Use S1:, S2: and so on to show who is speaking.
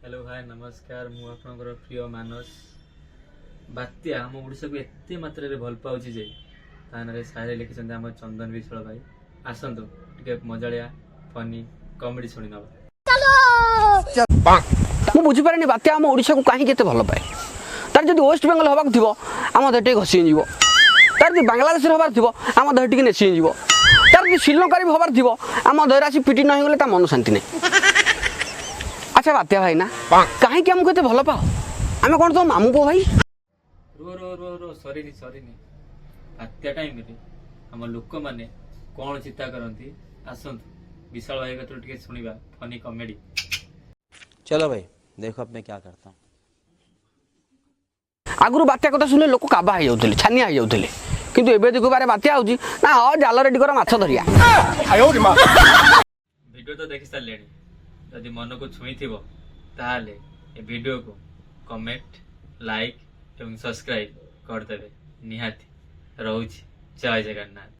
S1: Hello hi नमस्कार मु आपनकर प्रिय मानस बात्या आम ओडिशा को एते मात्रा रे भल पाउची जे तानरे सारे लिखिछन हम चंदन विश्वाल भाई आसंतु टिके मजालिया फनी कॉमेडी सुनि नबा
S2: मु बुझी पारेनी बात्या आम ओडिशा को काहे केते भल पाए तार जदी वेस्ट बेंगल हबाक थिबो आम देटे घसी जीवो तार जदी बांग्लादेश हबार थिबो आम देटे नेसी जीवो तार जदी श्रीलंका रे हबार थिबो आम देरासी पिटी नहीं गले ता मन शांति नहीं। अच्छा बात्या भाई ना काहे कि हमको एते भल पाओ आमे कोन तो मामू पो भाई
S1: रो रो रो रो सॉरी नी बात्या टाइम रे हम लोक माने कोन चिंता करंती आसंतु विशाल भाई कतरो टिके सुनिबा फनी कॉमेडी।
S3: चलो भाई देखो अब मैं क्या करता हूँ।
S2: आगुरु बात्या कथा सुने लोक काबा हो जाउतले छानिया हो जाउतले किंतु एबे देखो बारे बात्या होजी ना ह जाल रेडी कर माछ धरिया
S1: वीडियो तो देखि सालेनी यदि मन को छुई थिबो ताले ए वीडियो को कमेंट लाइक एवं सब्सक्राइब कर देबे निहाती रहउछि जय जगन्नाथ।